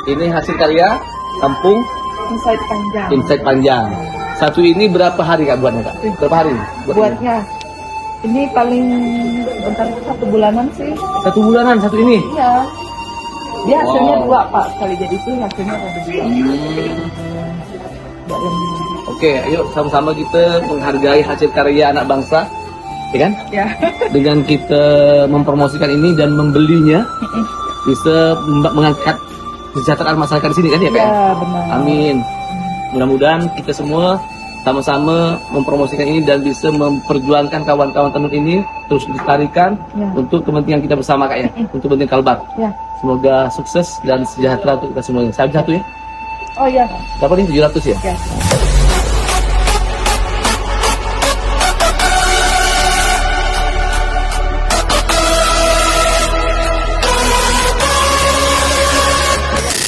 Ini hasil karya kampung Insight Panjang. Insight Panjang. Satu ini berapa hari Kak buatnya Kak? Berapa hari? Buatnya ini paling bentar 1 bulanan sih. 1 bulanan satu ini. Iya. Dia hasilnya Wow. 2 Pak. Sekali jadi itu hasilnya ada 2. Oke, ayo sama-sama kita menghargai hasil karya anak bangsa, ya kan? Ya. Dengan kita mempromosikan ini dan membelinya, bisa mengangkat kesejahteraan masyarakat di sini kan ya Kak? Ya, benar. Amin. Mudah-mudahan kita semua sama-sama mempromosikan ini dan bisa memperjuangkan kawan-kawan tenun ini terus dilestarikan Ya. untuk kepentingan kita bersama Kak ya, untuk kepentingan Kalbar. Ya. Semoga sukses dan sejahtera untuk kita semuanya. Saya satu ya. Oh iya. Dapat ini 700 ya? Ya.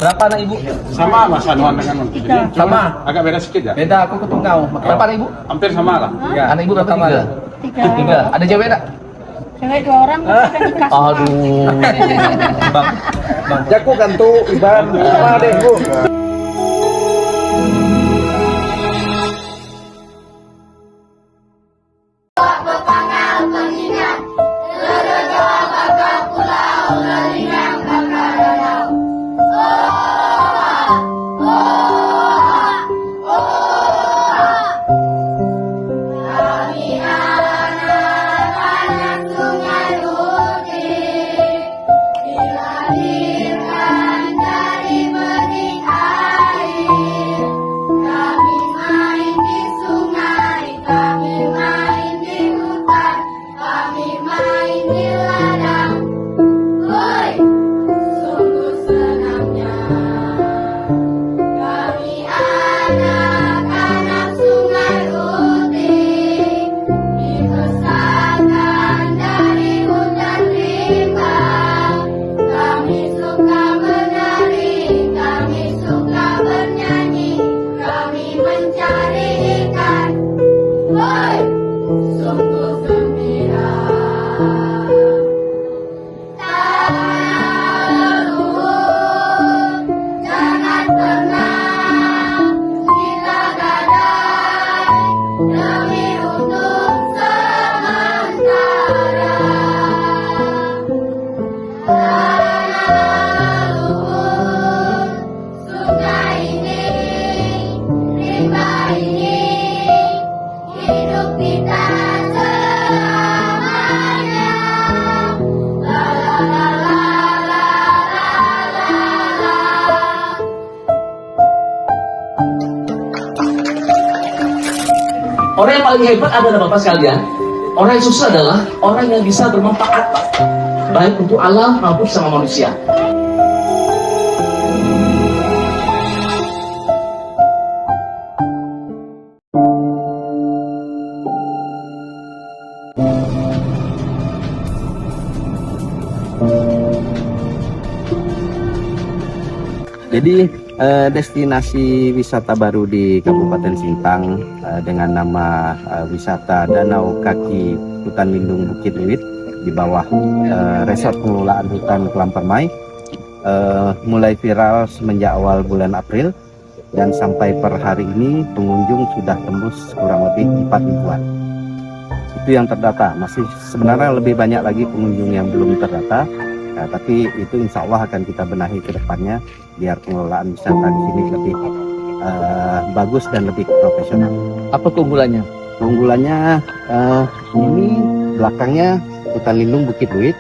Berapa anak ibu? Sama mas anuan dengan Mas. Jadi Sama. agak beda sedikit ya. Beda, aku ketungkau. Berapa anak ibu? Hampir sama lah. Anak ibu berapa? 3. 3. 3. Ada cewek enggak? Cewek 2 orang kita nikah. Aduh. Bang Jaku kan tuh ibarat sama deh bu. Orang yang paling hebat adalah Bapak sekalian. Orang yang sukses adalah orang yang bisa bermanfaat, Pak. Baik untuk alam maupun sama manusia. Jadi destinasi wisata baru di Kabupaten Sintang dengan nama wisata Danau Kaki Hutan Lindung Bukit Luit di bawah resort pengelolaan hutan Kelam Permai mulai viral semenjak awal bulan April dan sampai per hari ini pengunjung sudah tembus kurang lebih 4.000-an. Itu yang terdata. Masih sebenarnya lebih banyak lagi pengunjung yang belum terdata. Nah, tapi itu insya Allah akan kita benahi ke depannya biar pengelolaan wisata di sini lebih bagus dan lebih profesional. Apa keunggulannya? Keunggulannya ini belakangnya hutan lindung Bukit Luit.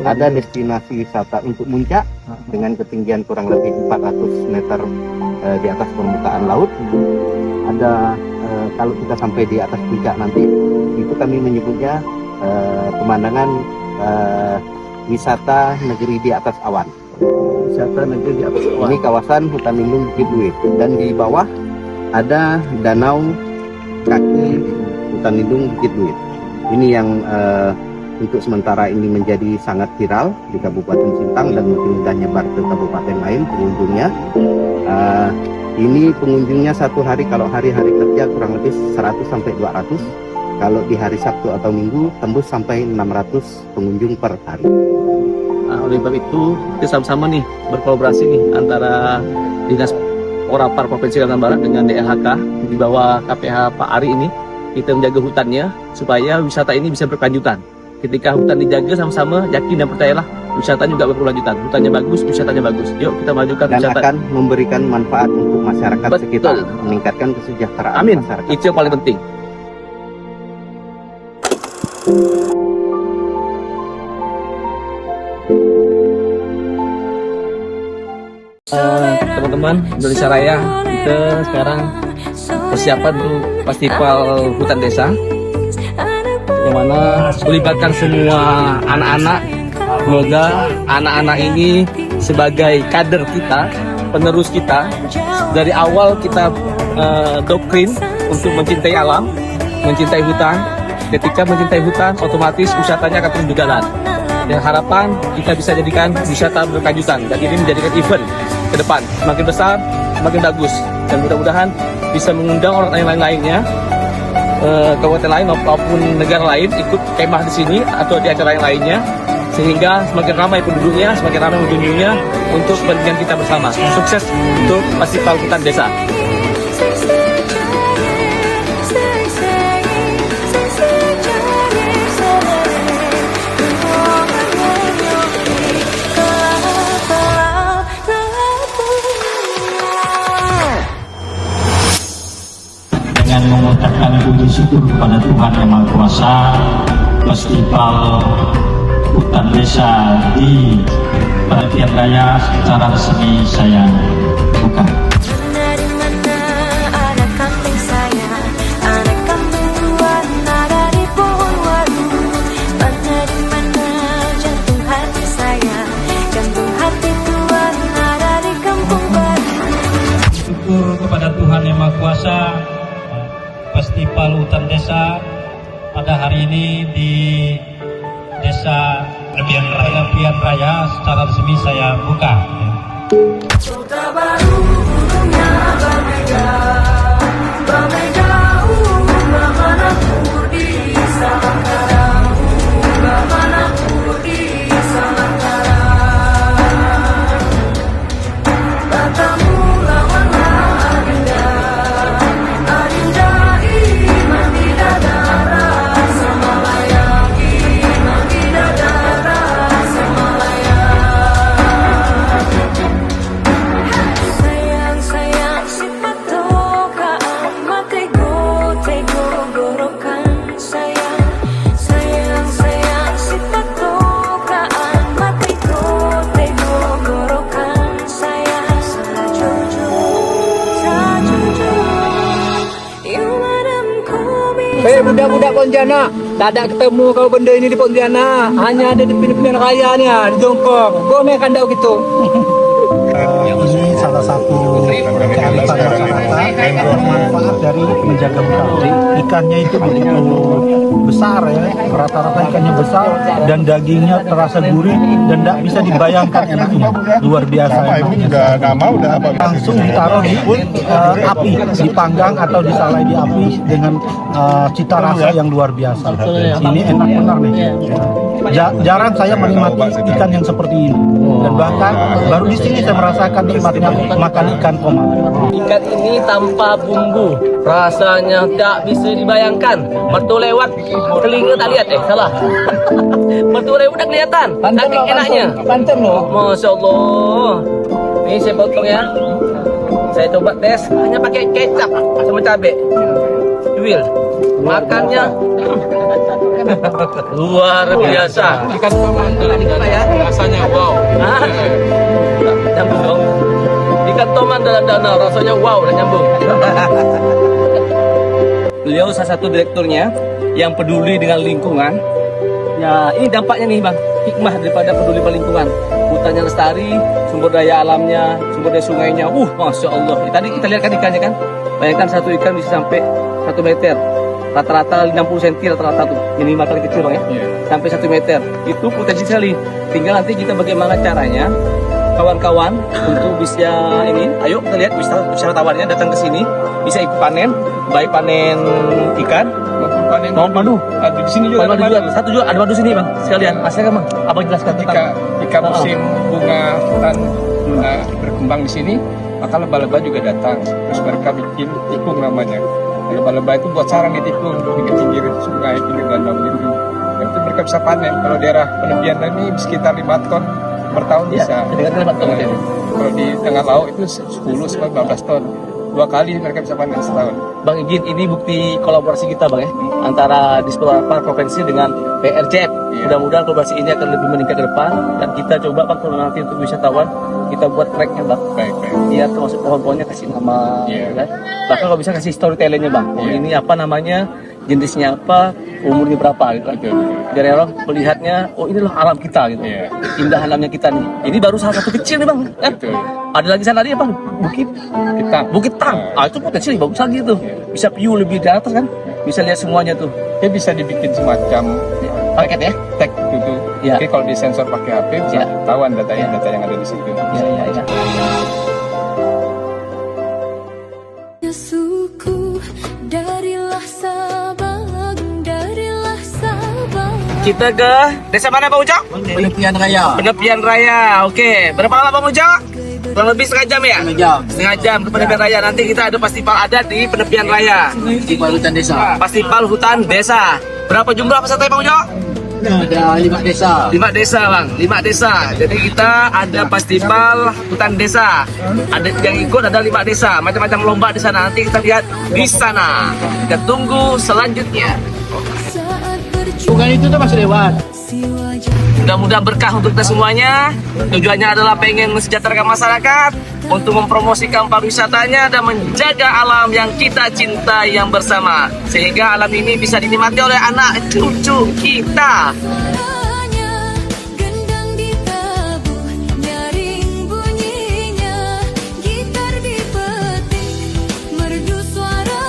Ada destinasi wisata untuk muncak dengan ketinggian kurang lebih 400 meter di atas permukaan laut. Ada kalau kita sampai di atas puncak nanti itu kami menyebutnya pemandangan wisata negeri di atas awan. Wisata negeri di atas awan. Ini kawasan hutan lindung Bukit Luit dan di bawah ada danau kaki hutan lindung Bukit Luit. Ini yang untuk sementara ini menjadi sangat viral di Kabupaten Sintang dan mungkin sudah nyebar ke kabupaten lain pengunjungnya. Ini pengunjungnya satu hari kalau hari-hari kerja kurang lebih 100 sampai 200. Kalau di hari Sabtu atau Minggu tembus sampai 600 pengunjung per hari. Oleh sebab itu kita sama-sama nih berkolaborasi nih antara Dinas Orapar Provinsi Kalimantan Barat dengan DLHK di bawah KPH Pak Ari ini, kita menjaga hutannya supaya wisata ini bisa berkelanjutan. Ketika hutan dijaga sama-sama, yakin dan percayalah wisata juga berkelanjutan. Hutannya bagus, wisatanya bagus. Yuk kita majukan Dan wisata. akan memberikan manfaat untuk masyarakat Betul. sekitar, meningkatkan kesejahteraan Amin. masyarakat. Itu yang paling penting. Teman-teman Indonesia Raya, kita sekarang persiapan untuk festival hutan desa, yang mana melibatkan semua anak-anak, semoga anak-anak ini sebagai kader kita, penerus kita. Dari awal kita doktrin untuk mencintai alam, mencintai hutan. Ketika mencintai hutan, otomatis wisatanya akan turun jalan. Dan harapan kita bisa jadikan wisata berkelanjutan, dan ini menjadikan event ke depan semakin besar, semakin bagus, dan mudah-mudahan bisa mengundang orang lain-lainnya, kabupaten lain maupun negara lain ikut kemah di sini atau di acara yang lainnya, sehingga semakin ramai penduduknya, semakin ramai pengunjungnya untuk kepentingan kita bersama. Sukses untuk festival hutan desa. Dengan mengucapkan puji syukur kepada Tuhan Yang Maha Kuasa, festival hutan desa di Perhentian Raya secara resmi saya buka. Dari mana ada kambing saya, ada kambing tuan, ada di pohon waru. Mana di mana jantung hati saya, jantung hati tuan, ada di kampung baru. Syukur kepada Tuhan Yang Maha Kuasa, festival hutan desa pada hari ini di Desa Lebihan Raya secara resmi saya buka. Kota baru gunungnya berbeda, berbeda bagaimana di Salangkara, bagaimana di Salangkara. Katamu lawannya Adinda, Adinda iman tidak darah sama layak, iman tidak darah sama layak. Sayang sayang si patokaan matego tego gorokan sayang sayang sayang si patokaan matego tego gorokan sayang sajujur you madam komi. Budak-budak Pontianak, tak ada ketemu kalau benda ini di Pontianak, hanya ada di pinggir raya ni di Jongkong. Kau main kandau gitu. Ini salah satu kearifan masyarakat yang manfaat dari menjaga hutan. Ikannya itu begitu besar ya, rata-rata ikannya besar dan dagingnya terasa gurih dan tidak bisa dibayangkan enaknya, luar biasa enaknya. Langsung ditaruh di api, dipanggang atau disalai di api dengan cita rasa yang luar biasa. Ini enak benar nih. Jarang saya menikmati ikan yang seperti ini, dan bahkan baru di sini saya merasakan nikmatnya makan ikan koma. Ikan ini tanpa bumbu, rasanya tak bisa dibayangkan. Mertu lewat, telinga tak lihat salah. Mertu lewat dah kelihatan, saking enaknya. Pancam loh. Masya Allah. Ini saya potong ya. Saya coba tes, hanya pakai kecap sama cabai. Will, makannya luar biasa. Ikan toman ya, rasanya wow. Nyambung dong. Ikan toman dalam danau, rasanya wow dan nyambung. Beliau salah satu direkturnya yang peduli dengan lingkungan. Ya, ini dampaknya nih bang, hikmah daripada peduli pada lingkungan. Hutannya lestari, sumber daya alamnya, sumber daya sungainya, masya Allah. Tadi kita lihat kan ikannya kan, bayangkan satu ikan bisa sampai 1 meter, rata-rata 60 cm rata-rata tuh, minimal paling kecil bang ya, sampai 1 meter. Itu potensi sekali. Tinggal nanti kita bagaimana caranya, kawan-kawan untuk bisa ini, ayo kita lihat wisatawannya datang ke sini, bisa ikut panen, baik panen ikan panen Oh, madu. Di sini juga Madu ada juga. madu. Satu juga ada madu sini bang. Sekalian. Asal kan bang. Abang jelaskan tentang. Ketika musim bunga hutan berkembang di sini, maka lebah-lebah juga datang. Terus mereka bikin tikung namanya. Lebah-lebah itu buat sarang di tikung di pinggir sungai, pinggir danau gitu. Dan itu mereka bisa panen. Kalau daerah Penepian ini sekitar 5 ton per tahun bisa. Dengan kalimat ton. Kalau di tengah laut itu 10-15 ton. 2 kali mereka bisa panen setahun. Bang izin, ini bukti kolaborasi kita bang ya, antara di beberapa provinsi dengan PRCF. Iya. Mudah-mudahan kolaborasi ini akan lebih meningkat ke depan, dan kita coba bang kalau nanti untuk wisatawan kita buat tracknya bang. Baik. Iya, termasuk pohon-pohonnya kasih nama. Iya. Ya. Bahkan kalau bisa kasih storytellingnya bang. Oh, Iya. ini apa namanya, jenisnya apa, umurnya berapa gitu. Betul. Biar orang melihatnya, oh inilah alam kita gitu. Iya. Indah alamnya kita nih. Ini baru salah satu kecil nih bang. Betul. Ada lagi sana dia bang, Bukit Tang. Itu potensi bagus lagi tuh. Bisa view lebih di atas kan. Bisa lihat semuanya tuh. Dia bisa dibikin semacam Paket ya? tag gitu. Iya. Jadi kalau disensor pakai HP bisa Iya. ketahuan data yang ada di situ. Iya. Suku darilah Sabang, darilah Sabang. Kita ke desa mana Bang Ujo? Penepian Raya. Penepian Raya. Oke. Berapa lama Bang Ujo? Kurang lebih setengah jam ya? Setengah jam ke Penepian Raya. Nanti kita ada festival adat di Penepian Raya. Festival Hutan Desa. Festival Hutan Desa. Berapa jumlah peserta Bang Ujo? Ada 5 desa. 5 desa bang, 5 desa. Jadi kita ada festival hutan desa. Ada yang ikut ada 5 desa, macam-macam lomba di sana. Nanti kita lihat di sana. Kita tunggu selanjutnya. Saat berjumpa Bukan itu tuh masih lewat. si wajah Mudah-mudahan berkah untuk kita semuanya. Tujuannya adalah pengen mensejahterakan masyarakat, untuk mempromosikan pariwisatanya dan menjaga alam yang kita cintai yang bersama, sehingga alam ini bisa dinikmati oleh anak cucu kita. hanya gendang ditabuh, nyaring bunyinya, gitar dipetik, merdu suara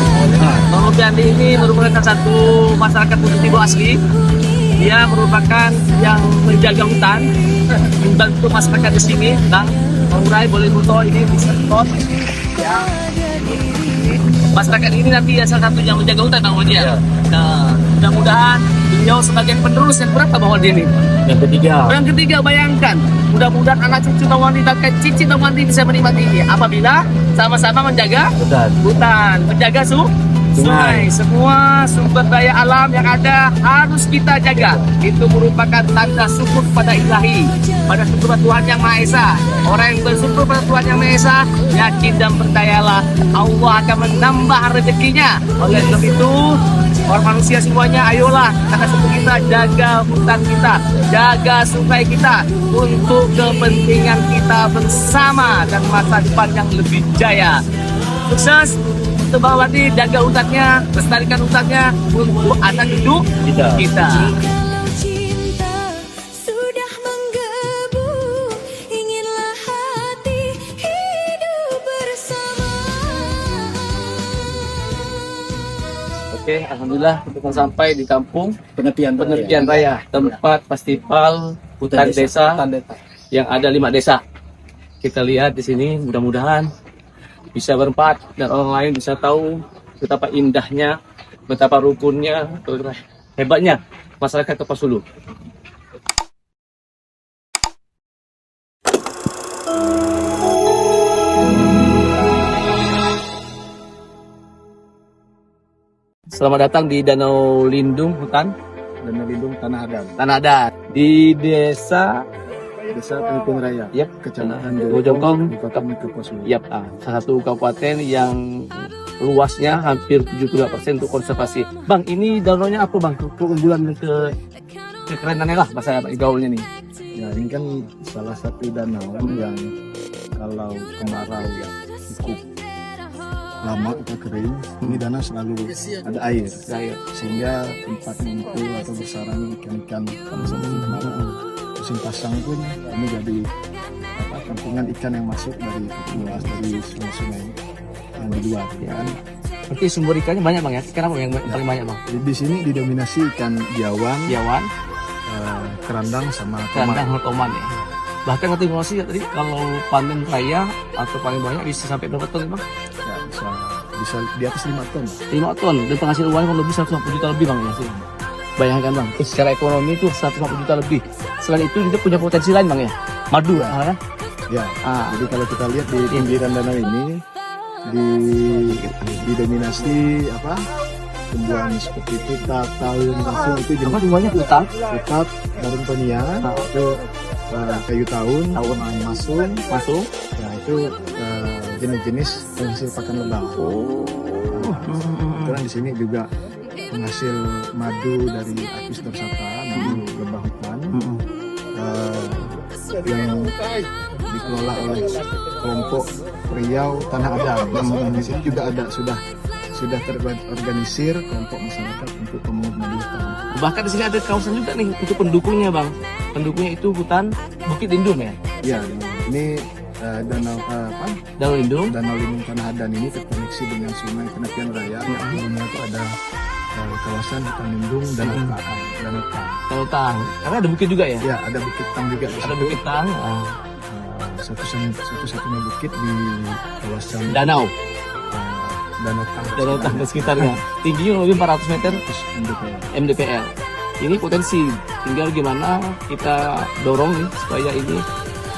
Bang Rupiandi ini merupakan satu masyarakat Bukit asli. Dia merupakan yang menjaga hutan, membantu masyarakat di sini. Bang Urai boleh foto ini di spot. Ya. Masyarakat ini nanti ya salah satu yang menjaga hutan Bang Wadi ya. Nah, mudah-mudahan beliau sebagai penerus yang berapa Bang Wadi ini? Yang ketiga, bayangkan. Mudah-mudahan anak cucu Bang Wadi dan cicit Bang Wadi bisa menikmati ini apabila sama-sama menjaga hutan, menjaga sungai. Semua sumber daya alam yang ada harus kita jaga. Itu merupakan tanda syukur pada ilahi, pada syukur pada Tuhan Yang Maha Esa. Orang yang bersyukur pada Tuhan Yang Maha Esa, yakin dan percayalah Allah akan menambah rezekinya. Oleh sebab itu, orang manusia semuanya, ayolah karena syukur kita jaga hutan kita, jaga sungai kita untuk kepentingan kita bersama dan masa depan yang lebih jaya. Sukses untuk Bang Wadi, jaga hutannya, lestarikan hutannya untuk anak cucu kita. Jikalau cinta sudah menggebu, inginlah hati hidup bersama. Oke, alhamdulillah kita akan sampai di kampung Penepian Raya, tempat festival hutan desa yang ada 5 desa. Kita lihat di sini, mudah-mudahan bisa bermanfaat dan orang lain bisa tahu betapa indahnya, betapa rukunnya, betapa hebatnya masyarakat Kapas Hulu. Selamat datang di Danau Lindung Hutan Danau Lindung Tanah Adat. Tanah Adat di desa Penepian Raya. Kecamatan Bojongkong, Kabupaten Kapuas Hulu. salah satu kabupaten yang luasnya hampir 72% untuk konservasi. Bang, ini danaunya apa bang? Keunggulan kekerenannya lah bahasa gaulnya nih. Ya, ini kan salah satu danau yang kalau kemarau cukup lama atau kering, ini danau selalu ada air, sehingga tempat ngumpul atau bersarang ikan-ikan sama-sama kemarau. Musim pasang pun ini jadi kampungan ikan yang masuk dari luas dari sungai-sungai yang di luar. Ya kan? Berarti sumber ikannya banyak bang ya? Ikan apa yang paling banyak bang? Jadi di sini didominasi ikan biawan, Biawan, kerandang sama kerandang, tomat. sama toman ya. Bahkan nanti informasi ya tadi kalau panen raya atau paling banyak bisa sampai berapa ton bang? Ya, bisa bisa di atas 5 ton. 5 ton dan penghasilan kurang lebih 150 juta lebih bang ya sih. Bayangkan bang, terus secara ekonomi itu 150 juta lebih. Selain itu dia punya potensi lain bang ya, madu kan? Ya, jadi kalau kita lihat di pinggiran danau ini didominasi apa? Tumbuhan seperti tutat, tahun, langsung itu Apa jenis semuanya hutan? tutat, daruntonia, itu kayu tahun, masung, ya itu jenis-jenis penghasil pakan lebah. Kebetulan di sini juga penghasil madu dari Apis dorsata, madu lebah hutan, yang dikelola oleh kelompok Riau Tanah Adam. Di sini juga ada sudah terorganisir kelompok masyarakat untuk pemungut madu hutan. Bahkan di sini ada kawasan juga nih untuk pendukungnya bang. Pendukungnya itu hutan Bukit Lindung ya. Ya, ini danau Lindung. Danau Lindung Tanah Adan ini terkoneksi dengan Sungai Penapian Raya. Yang itu ada kawasan hutan lindung Danau Tang. Karena ada bukit juga ya. Ya, ada Bukit Tang juga. Di Ada situ. bukit Tang. Satu-satunya bukit di kawasan Danau Danau Tang dan sekitarnya. Tingginya lebih 400 meter. MDPL. Ini potensi. Tinggal gimana kita dorong nih supaya ini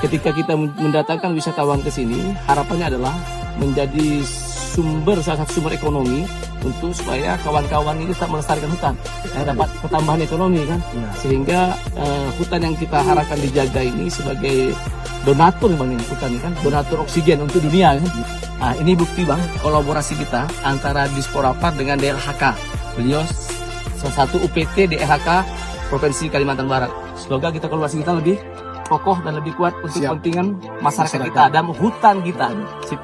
ketika kita mendatangkan wisatawan ke sini, harapannya adalah menjadi salah satu sumber ekonomi untuk supaya kawan-kawan ini tetap melestarikan hutan, dapat ketambahan ekonomi kan, sehingga hutan yang kita harapkan dijaga ini sebagai donatur bang ini hutan ini kan, donatur oksigen untuk dunia kan. Nah ini bukti bang kolaborasi kita antara Disporapar dengan DLHK. Beliau salah satu UPT DLHK Provinsi Kalimantan Barat. Semoga kita kolaborasi kita lebih kokoh dan lebih kuat untuk kepentingan masyarakat kita dan hutan kita. Sip.